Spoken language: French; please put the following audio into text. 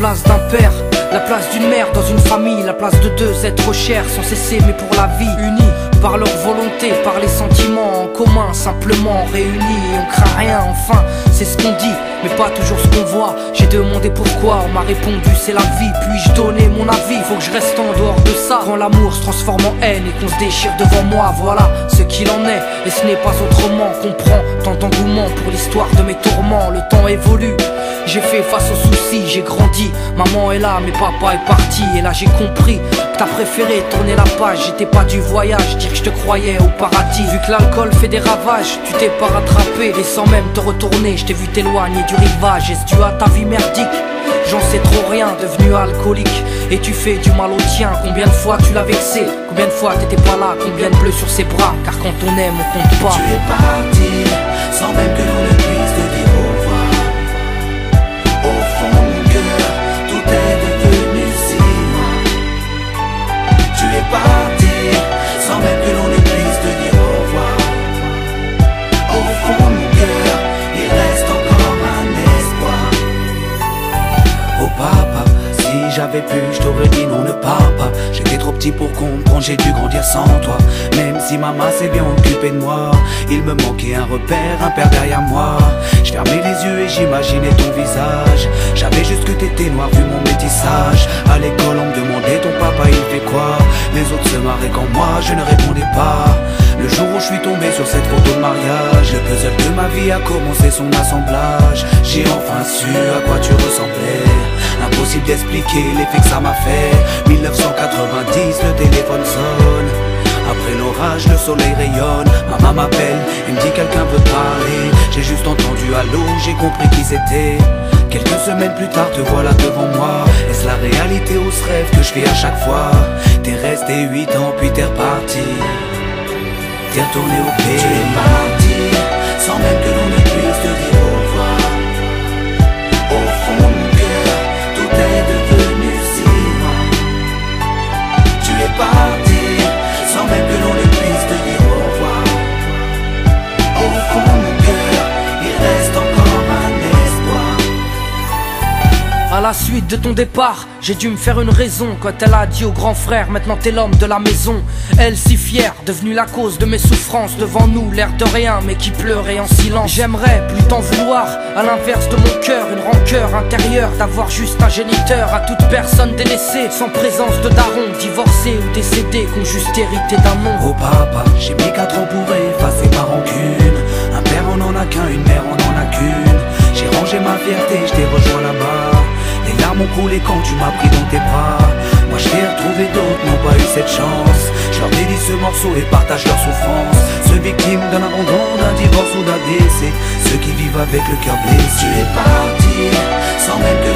place d'un père, la place d'une mère dans une famille, la place de deux êtres chers sans cesser mais pour la vie, unis par leur volonté, par les sentiments en commun, simplement réunis et on craint rien, enfin c'est ce qu'on dit, mais pas toujours ce qu'on voit. J'ai demandé pourquoi, on m'a répondu c'est la vie, puis-je donner mon avis, faut que je reste en dehors de ça. Quand l'amour se transforme en haine et qu'on se déchire devant moi, voilà ce qu'il en est, et ce n'est pas autrement. Comprends tant d'engouement pour l'histoire de mes tourments, le temps évolue. J'ai fait face aux soucis, j'ai grandi, maman est là mais papa est parti. Et là j'ai compris que t'as préféré tourner la page, j'étais pas du voyage, dire que je te croyais au paradis. Vu que l'alcool fait des ravages, tu t'es pas rattrapé, et sans même te retourner, je t'ai vu t'éloigner du rivage. Est-ce dû à ta vie merdique? J'en sais trop rien, devenu alcoolique, et tu fais du mal au tien. Combien de fois tu l'as vexé, combien de fois t'étais pas là, combien de bleus sur ses bras, car quand on aime on compte pas. Tu es parti, sans même que l'on ne puisse te dire au revoir. Au fond mon cœur, tout est devenu si loin. Tu es parti, sans même que l'on ne puisse te dire au revoir. Au fond mon cœur, il reste encore un espoir. Oh papa, si j'avais pu, je t'aurais dit non, ne pars pas. J'étais trop petit pour comprendre, j'ai dû grandir sans toi. Même si maman s'est bien occupée de moi, il me manquait un repère, un père derrière moi. Je fermais les yeux et j'imaginais ton visage. J'avais juste que t'étais noir vu mon métissage. À l'école on me demandait ton papa il fait quoi. Les autres se marraient quand moi je ne répondais pas. Le jour où je suis tombé sur cette photo de mariage, le puzzle de ma vie a commencé son assemblage. J'ai enfin su à quoi tu ressemblais. Impossible d'expliquer l'effet que ça m'a fait. 1990, le téléphone sonne. Après l'orage, le soleil rayonne. Maman m'appelle, il me dit quelqu'un veut parler. J'ai juste entendu allô, j'ai compris qui c'était. Quelques semaines plus tard, te voilà devant moi. Est-ce la réalité ou ce rêve que je fais à chaque fois? T'es resté 8 ans, puis t'es reparti. T'es retourné au pays. Tu es parti, sans même que l'on ne puisse te dire au revoir. Au fond mon cœur, tout est devenu si loin. Tu es parti, sans même que l'on ne puisse te dire au revoir. Au fond mon cœur, il reste encore un espoir. À la suite de ton départ, j'ai dû me faire une raison. Quand elle a dit au grand frère, maintenant t'es l'homme de la maison. Elle si fière, devenue la cause de mes souffrances. Devant nous, l'air de rien, mais qui pleurait en silence. J'aimerais plus t'en vouloir, à l'inverse de mon cœur. Une rancœur intérieure, d'avoir juste un géniteur. À toute personne délaissée, sans présence de daron. Divorcé ou décédé, qu'on juste hérité d'un nom. Oh papa, j'ai mis 4 ans pour effacer ma rancune. Un père on en a qu'un, une mère on en a qu'une. J'ai rangé ma fierté, je t'ai rejoint là-bas. Les larmes ont coulé quand tu m'as pris dans tes bras. Moi je t'ai retrouvé, d'autres n'ont pas eu cette chance. Je leur dédie ce morceau et partage leur souffrance. Ceux victimes d'un abandon, d'un divorce ou d'un décès, ceux qui vivent avec le cœur blessé. Tu es parti, sans même que